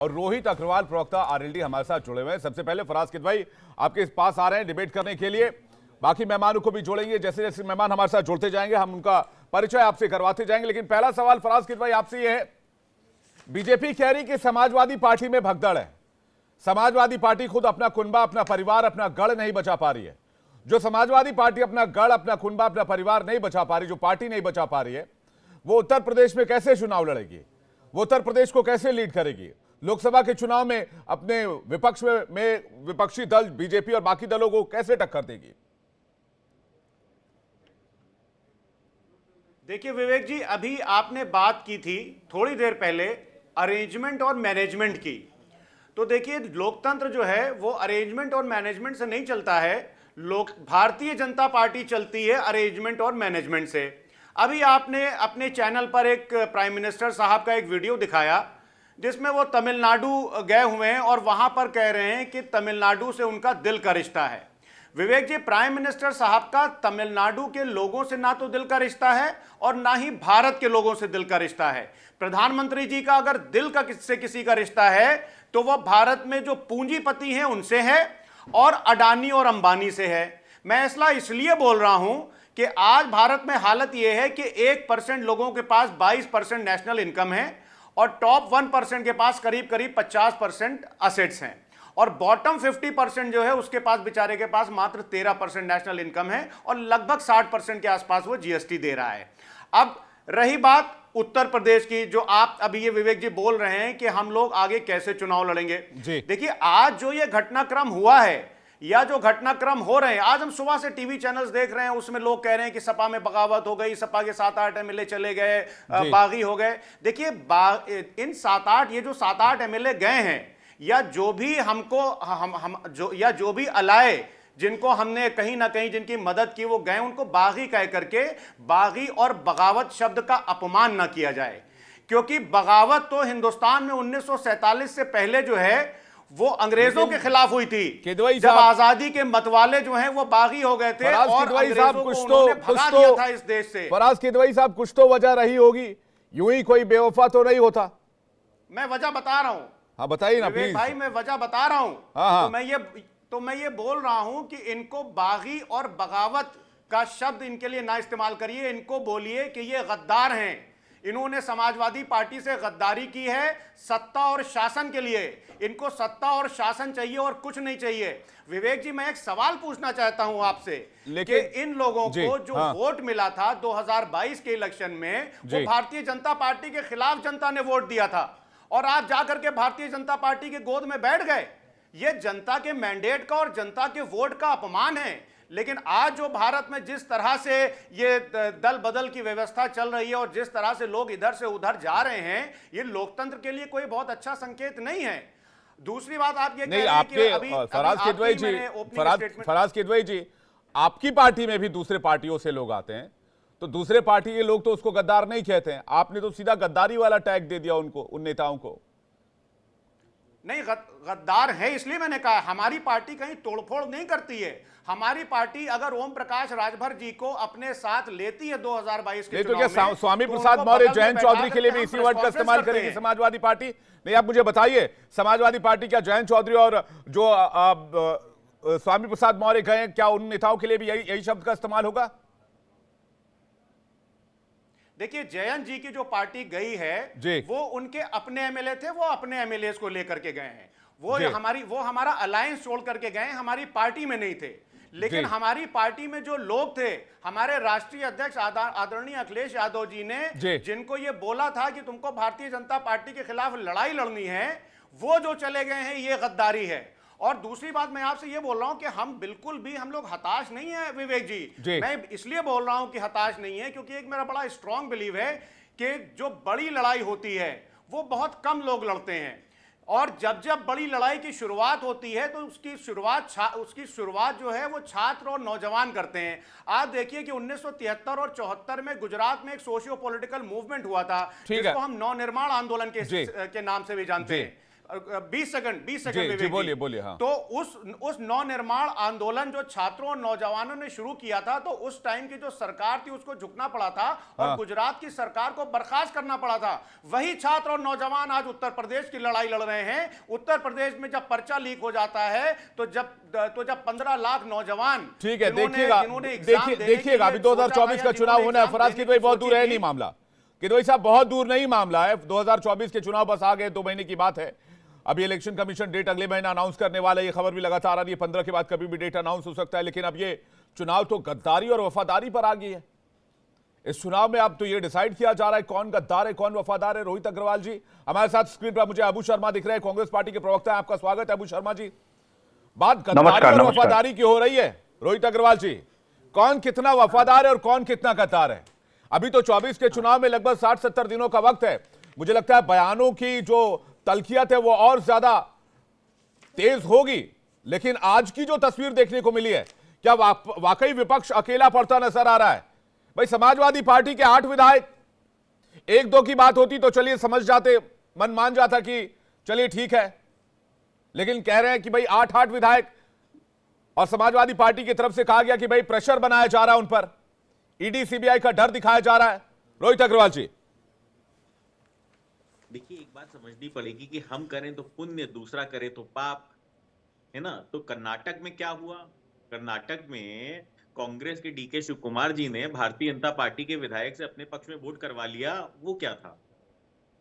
और रोहित अग्रवाल प्रवक्ता आरएलडी हमारे साथ जुड़े हुए हैं। सबसे पहले फराज किदवई आपके पास आ रहे हैं डिबेट करने के लिए। बाकी मेहमानों को भी जोड़ेंगे, जैसे जैसे मेहमान हमारे साथ जुड़ते जाएंगे हम उनका परिचय आपसे करवाते जाएंगे। लेकिन पहला सवाल फराज किदवई आपसे यह है, बीजेपी कह रही कि समाजवादी पार्टी में भगदड़ है। समाजवादी पार्टी खुद अपना कुनबा, अपना परिवार, अपना गढ़ नहीं बचा पा रही है। जो समाजवादी पार्टी अपना गढ़, अपना कुनबा, अपना परिवार नहीं बचा पा रही, जो पार्टी नहीं बचा पा रही है, वो उत्तर प्रदेश में कैसे चुनाव लड़ेगी? वो उत्तर प्रदेश को कैसे लीड करेगी? लोकसभा के चुनाव में अपने विपक्ष में विपक्षी दल बीजेपी और बाकी दलों को कैसे टक्कर देगी? देखिए विवेक जी, अभी आपने बात की थी थोड़ी देर पहले अरेंजमेंट और मैनेजमेंट की। तो देखिए लोकतंत्र जो है वो अरेंजमेंट और मैनेजमेंट से नहीं चलता है। भारतीय जनता पार्टी चलती है अरेंजमेंट और मैनेजमेंट से। अभी आपने अपने चैनल पर एक प्राइम मिनिस्टर साहब का एक वीडियो दिखाया जिसमें वो तमिलनाडु गए हुए हैं और वहां पर कह रहे हैं कि तमिलनाडु से उनका दिल का रिश्ता है। विवेक जी, प्राइम मिनिस्टर साहब का तमिलनाडु के लोगों से ना तो दिल का रिश्ता है और ना ही भारत के लोगों से दिल का रिश्ता है। प्रधानमंत्री जी का अगर दिल का किसी का रिश्ता है तो वह भारत में जो पूंजीपति हैं उनसे है और अडानी और अंबानी से है। मैं इसलिए बोल रहा हूं कि आज भारत में हालत यह है कि 1% लोगों के पास 22% नेशनल इनकम है और टॉप 1% के पास करीब करीब 50% असेट्स हैं और बॉटम 50% जो है उसके पास बेचारे के पास मात्र 13% नेशनल इनकम है और लगभग 60% के आसपास वो जीएसटी दे रहा है। अब रही बात उत्तर प्रदेश की, जो आप अभी ये विवेक जी बोल रहे हैं कि हम लोग आगे कैसे चुनाव लड़ेंगे। देखिए आज जो ये घटनाक्रम हुआ है या जो घटनाक्रम हो रहे हैं, आज हम सुबह से टीवी चैनल्स देख रहे हैं, उसमें लोग कह रहे हैं कि सपा में बगावत हो गई, सपा के 7-8 एमएलए चले गए, बागी हो गए। देखिए इन 7-8 ये जो 7-8 एमएलए गए हैं या जो भी जो भी अलाए जिनको हमने कहीं ना कहीं जिनकी मदद की वो गए, उनको बागी कह करके बागी और बगावत शब्द का अपमान ना किया जाए, क्योंकि बगावत तो हिंदुस्तान में 1947 से पहले जो है वो अंग्रेजों के खिलाफ हुई थी। जब आजादी के मतवाले जो हैं वो बागी हो गए थे और अंग्रेजों को उन्होंने भगा दिया था इस देश से। फराज किदवई साहब, कुछ तो वजह रही होगी, यूं ही कोई बेवफा तो नहीं होता। मैं वजह बता रहा हूं। हाँ बताइए ना प्लीज भाई, मैं वजह बता रहा हूं। हाँ। तो मैं ये बोल रहा हूं कि इनको बागी और बगावत का शब्द इनके लिए ना इस्तेमाल करिए। इनको बोलिए कि ये गद्दार हैं। इन्होंने समाजवादी पार्टी से गद्दारी की है सत्ता और शासन के लिए। इनको सत्ता और शासन चाहिए और कुछ नहीं चाहिए। विवेक जी, मैं एक सवाल पूछना चाहता हूं आपसे कि इन लोगों को जो वोट मिला था 2022 के इलेक्शन में, वो भारतीय जनता पार्टी के खिलाफ जनता ने वोट दिया था और आप जाकर के भारतीय जनता पार्टी के गोद में बैठ गए। ये जनता के मैंडेट का और जनता के वोट का अपमान है। लेकिन आज जो भारत में जिस तरह से ये दल बदल की व्यवस्था चल रही है और जिस तरह से लोग इधर से उधर जा रहे हैं, ये लोकतंत्र के लिए कोई बहुत अच्छा संकेत नहीं है। दूसरी बात आप ये कह रहे हैं कि अभी फराज किदवई जी, आपकी पार्टी में भी दूसरे पार्टियों से लोग आते हैं, तो दूसरे पार्टी के लोग तो उसको गद्दार नहीं कहते हैं। आपने तो सीधा गद्दारी वाला टैग दे दिया उनको, उन नेताओं को। नहीं, गद्दार है इसलिए मैंने कहा हमारी पार्टी कहीं तोड़फोड़ नहीं करती है। हमारी पार्टी अगर ओम प्रकाश राजभर जी को अपने साथ लेती है 2022 के चुनाव में, क्या स्वामी प्रसाद मौर्य, जयंत चौधरी के लिए भी इसी वर्ड का इस्तेमाल करेगी समाजवादी पार्टी? नहीं, आप मुझे बताइए, समाजवादी पार्टी क्या जयंत चौधरी और जो स्वामी प्रसाद मौर्य गए, क्या उन नेताओं के लिए भी यही शब्द का इस्तेमाल होगा? देखिए जयंत जी की जो पार्टी गई है वो उनके अपने एमएलए थे, वो अपने एमएलए को लेकर के गए हैं। वो हमारा अलायंस छोड़ करके गए, हमारी पार्टी में नहीं थे। लेकिन हमारी पार्टी में जो लोग थे, हमारे राष्ट्रीय अध्यक्ष आदरणीय अखिलेश यादव जी ने जिनको ये बोला था कि तुमको भारतीय जनता पार्टी के खिलाफ लड़ाई लड़नी है, वो जो चले गए हैं, ये गद्दारी है। और दूसरी बात मैं आपसे ये बोल रहा हूं कि हम लोग हताश नहीं है विवेक जी। मैं इसलिए बोल रहा हूं कि हताश नहीं है क्योंकि एक मेरा बड़ा स्ट्रांग बिलीव है कि जो बड़ी लड़ाई होती है वो बहुत कम लोग लड़ते हैं और जब बड़ी लड़ाई की शुरुआत होती है तो उसकी शुरुआत जो है वो छात्र और नौजवान करते हैं। आप देखिए कि 1973 और 74 में गुजरात में एक सोशियो पॉलिटिकल मूवमेंट हुआ था जिसको हम नवनिर्माण आंदोलन के नाम से भी जानते हैं। 20 सेकंड जी, विवेक जी। बोलिए बोलिए। हाँ, तो उस नवनिर्माण आंदोलन जो छात्रों और नौजवानों ने शुरू किया था, तो उस टाइम की जो सरकार थी उसको झुकना पड़ा था और हाँ। गुजरात की सरकार को बर्खास्त करना पड़ा था। वही छात्र और नौजवान आज उत्तर प्रदेश की लड़ाई लड़ रहे हैं। उत्तर प्रदेश में जब पर्चा लीक हो जाता है तो जब 15 लाख नौजवान, ठीक है, देखिएगा देखिएगा अभी 2024 का चुनाव होना है। फराज किदवई, बहुत दूर है नहीं मामला। किदवई साहब, बहुत दूर नहीं मामला है। 2024 के चुनाव बस आ गए, 2 महीने की बात है। अभी इलेक्शन कमीशन डेट अगले महीने अनाउंस करने वाला है। ये खबर भी लगातार आ रही है, 15 के बाद कभी भी डेट अनाउंस हो सकता है। लेकिन अब ये चुनाव तो गद्दारी और वफादारी पर आ गई है। इस चुनाव में अब तो ये डिसाइड किया जा रहा है कौन गद्दार है, कौन वफादार है। रोहित अग्रवाल जी हमारे साथ स्क्रीन पर, मुझे अबू शर्मा दिख रहे हैं, कांग्रेस पार्टी के प्रवक्ता है। आपका स्वागत है अबू शर्मा जी। बात गद्दारी और वफादारी की हो रही है। रोहित अग्रवाल जी, कौन कितना वफादार है और कौन कितना गद्दार है? अभी तो 24 के चुनाव में लगभग 60-70 दिनों का वक्त है। मुझे लगता है बयानों की जो तल्खियत है वो और ज्यादा तेज होगी। लेकिन आज की जो तस्वीर देखने को मिली है, क्या वाकई विपक्ष अकेला पड़ता नजर आ रहा है? भाई, समाजवादी पार्टी के 8 विधायक, 1-2 की बात होती तो चलिए समझ जाते, मन मान जाता कि चलिए ठीक है। लेकिन कह रहे हैं कि भाई 8 विधायक, और समाजवादी पार्टी की तरफ से कहा गया कि भाई प्रेशर बनाया जा रहा है उन पर, ईडी सीबीआई का डर दिखाया जा रहा है। रोहित अग्रवाल जी, देखिए, एक बात समझनी पड़ेगी कि हम करें तो पुण्य, दूसरा करे तो पाप, है ना। तो कर्नाटक में क्या हुआ? कर्नाटक में कांग्रेस के डीके शिव कुमार जी ने भारतीय जनता पार्टी के विधायक से अपने पक्ष में वोट करवा लिया। वो क्या था?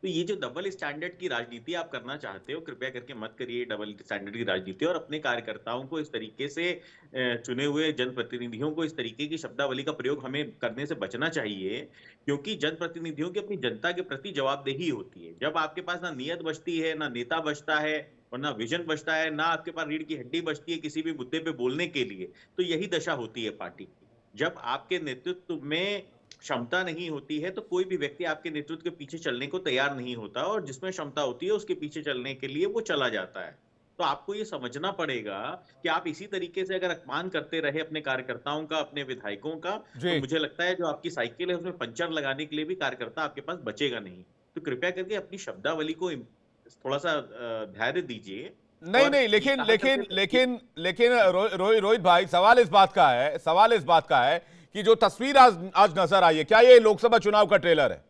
तो ये जो डबल स्टैंडर्ड की राजनीति आप करना चाहते हो, कृपया करके मत करिए डबल स्टैंडर्ड की राजनीति। और अपने कार्यकर्ताओं को इस तरीके से, चुने हुए जनप्रतिनिधियों को इस तरीके की शब्दावली का प्रयोग हमें करने से बचना चाहिए, क्योंकि जनप्रतिनिधियों की अपनी जनता के प्रति जवाबदेही होती है। जब आपके पास ना नियत बचती है, ना नेता बचता है, और ना विजन बचता है, ना आपके पास रीढ़ की हड्डी बचती है किसी भी मुद्दे पे बोलने के लिए, तो यही दशा होती है पार्टी की। जब आपके नेतृत्व में क्षमता नहीं होती है तो कोई भी व्यक्ति आपके नेतृत्व के पीछे चलने को तैयार नहीं होता, और जिसमें क्षमता होती है उसके पीछे चलने के लिए वो चला जाता है। तो आपको ये समझना पड़ेगा कि आप इसी तरीके से अगर अपमान करते रहे अपने कार्यकर्ताओं का, अपने विधायकों का, तो मुझे लगता है जो आपकी साइकिल है उसमें पंचर लगाने के लिए भी कार्यकर्ता आपके पास बचेगा नहीं। तो कृपया करके अपनी शब्दावली को थोड़ा सा धैर्य दीजिए। नहीं, लेकिन रोहित भाई, सवाल इस बात का है कि जो तस्वीर आज नजर आई है, क्या ये लोकसभा चुनाव का ट्रेलर है?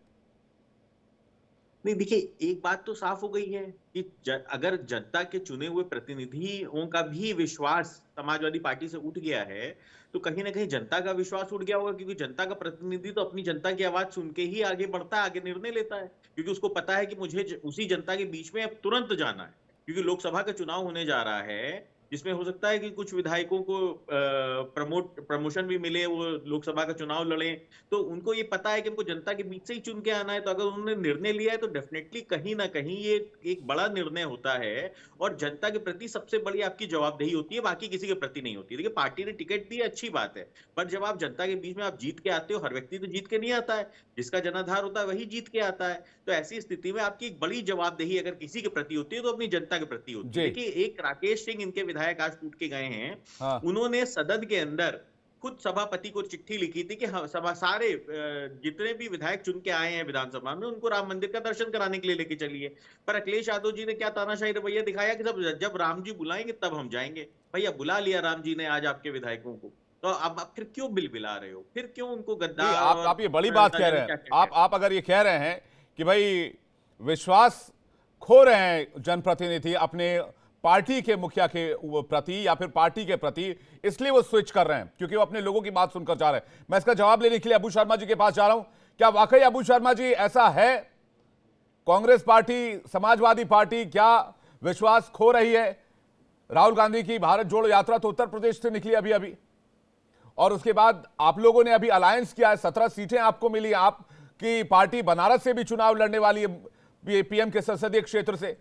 नहीं, देखिए, एक बात तो साफ हो गई है कि अगर जनता के चुने हुए प्रतिनिधियों का भी विश्वास समाजवादी पार्टी से उठ गया है, तो कहीं ना कहीं जनता का विश्वास उठ गया होगा, क्योंकि जनता का प्रतिनिधि तो अपनी जनता की आवाज सुन के ही आगे बढ़ता है, आगे निर्णय लेता है, क्योंकि उसको पता है कि मुझे उसी जनता के बीच में अब तुरंत जाना है। क्योंकि लोकसभा का चुनाव होने जा रहा है, जिसमें हो सकता है कि कुछ विधायकों को प्रमोशन भी मिले, वो लोकसभा का चुनाव लड़े, तो उनको ये पता है कि हमको जनता के बीच से ही चुन के आना है। तो अगर उन्होंने निर्णय लिया है तो डेफिनेटली कहीं ना कहीं ये एक बड़ा निर्णय होता है, और जनता के प्रति सबसे बड़ी आपकी जवाबदेही होती है, बाकी किसी के प्रति नहीं होती। देखिए, पार्टी ने टिकट दी, अच्छी बात है, पर जब आप जनता के बीच में आप जीत के आते हो, हर व्यक्ति तो जीत के नहीं आता है, जिसका जनाधार होता है वही जीत के आता है। तो ऐसी स्थिति में आपकी एक बड़ी जवाबदेही अगर किसी के प्रति होती है तो अपनी जनता के प्रति होती है। देखिए, एक राकेश सिंह इनके विधायक आज टूट के गए हैं। हाँ। उन्होंने सदन के अंदर खुद सभापति को चिट्ठी लिखी थी कि सभा सारे जितने भी विधायक चुन के आए हैं विधानसभा में, उनको राम मंदिर का दर्शन कराने के लिए लेके चलिए। पर अखिलेश यादव जी ने क्या तानाशाही रवैया दिखाया कि जब राम जी बुलाएंगे तब हम जाएंगे। भैया, बुला लिया राम जी ने आज आपके विधायकों को, तो अब आप फिर क्यों बिलबिला रहे हो? फिर क्यों उनको गद्दार? आप ये बड़ी बात कह रहे हैं। आप अगर ये कह रहे हैं कि भाई विश्वास खो रहे हैं जनप्रतिनिधि अपने पार्टी के मुखिया के प्रति या फिर पार्टी के प्रति, इसलिए वो स्विच कर रहे हैं क्योंकि वो अपने लोगों की बात सुनकर जा रहे हैं। मैं इसका जवाब लेने के लिए अबू शर्मा जी के पास जा रहा हूं। क्या वाकई अबू शर्मा जी ऐसा है? कांग्रेस पार्टी, समाजवादी पार्टी क्या विश्वास खो रही है? राहुल गांधी की भारत जोड़ो यात्रा तो उत्तर प्रदेश से निकली अभी, और उसके बाद आप लोगों ने अभी अलायंस किया है, 17 सीटें आपको मिली। आपकी पार्टी बनारस से भी चुनाव लड़ने वाली है, पीएम के संसदीय क्षेत्र से।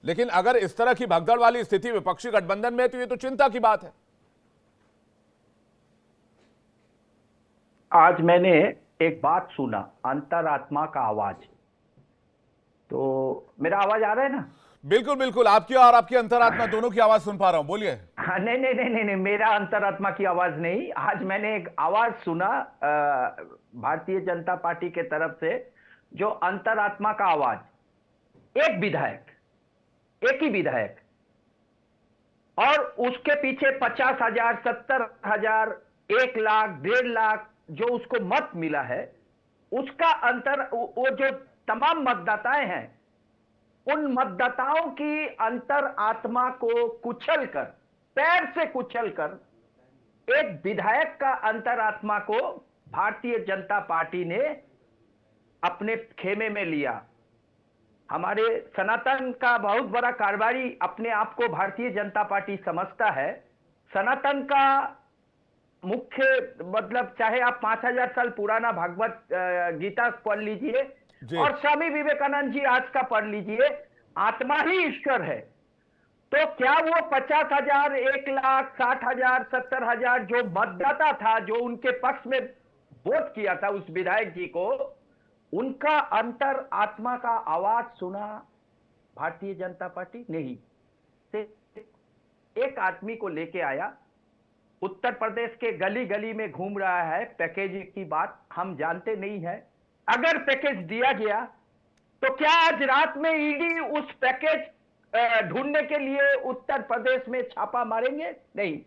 लेकिन अगर इस तरह की भगदड़ वाली स्थिति विपक्षी गठबंधन में है तो ये तो चिंता की बात है। आज मैंने एक बात सुना, अंतरात्मा का आवाज। तो मेरा आवाज आ रहा है ना? बिल्कुल बिल्कुल, आपकी और आपकी अंतरात्मा दोनों की आवाज सुन पा रहा हूं, बोलिए। हाँ, नहीं, मेरा अंतरात्मा की आवाज नहीं। आज मैंने एक आवाज सुना भारतीय जनता पार्टी के तरफ से, जो अंतरात्मा का आवाज। एक एक ही विधायक, और उसके पीछे 50,000, 70,000, 1 लाख, 1.5 लाख जो उसको मत मिला है, उसका अंतर, वो जो तमाम मतदाताएं हैं, उन मतदाताओं की अंतर आत्मा को कुचलकर, पैर से कुचलकर, एक विधायक का अंतरात्मा को भारतीय जनता पार्टी ने अपने खेमे में लिया। हमारे सनातन का बहुत बड़ा कारोबारी अपने आप को भारतीय जनता पार्टी समझता है। सनातन का मुख्य मतलब, चाहे आप 5,000 साल पुराना भागवत गीता पढ़ लीजिए और स्वामी विवेकानंद जी आज का पढ़ लीजिए, आत्मा ही ईश्वर है। तो क्या वो 50,000, 1 लाख, 60,000, 70,000 जो मतदाता था, जो उनके पक्ष में वोट किया था उस विधायक जी को, उनका अंतर आत्मा का आवाज सुना भारतीय जनता पार्टी? नहीं। एक आदमी को लेके आया, उत्तर प्रदेश के गली गली में घूम रहा है, पैकेज की बात हम जानते नहीं है। अगर पैकेज दिया गया तो क्या आज रात में ईडी उस पैकेज ढूंढने के लिए उत्तर प्रदेश में छापा मारेंगे? नहीं,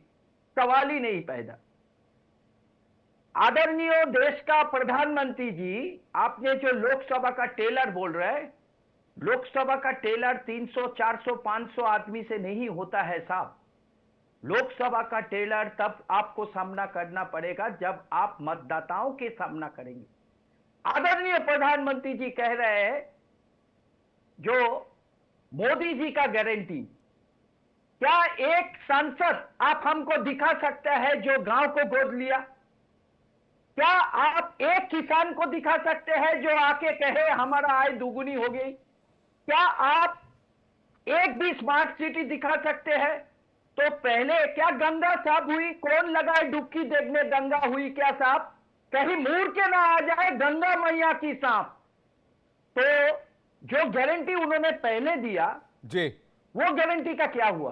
सवाल ही नहीं पैदा। आदरणीय देश का प्रधानमंत्री जी, आपने जो लोकसभा का टेलर बोल रहे हैं, लोकसभा का टेलर 300, 400, 500 आदमी से नहीं होता है साहब। लोकसभा का टेलर तब आपको सामना करना पड़ेगा जब आप मतदाताओं के सामना करेंगे। आदरणीय प्रधानमंत्री जी कह रहे हैं जो मोदी जी का गारंटी, क्या एक सांसद आप हमको दिखा सकता है जो गांव को गोद लिया? क्या आप एक किसान को दिखा सकते हैं जो आके कहे हमारा आय दुगुनी हो गई? क्या आप एक भी स्मार्ट सिटी दिखा सकते हैं? तो पहले क्या गंगा साफ हुई? कौन लगाए डुबकी देखने गंगा हुई क्या साफ? कहीं मूर के ना आ जाए गंगा मैया की सांप। तो जो गारंटी उन्होंने पहले दिया जी, वो गारंटी का क्या हुआ?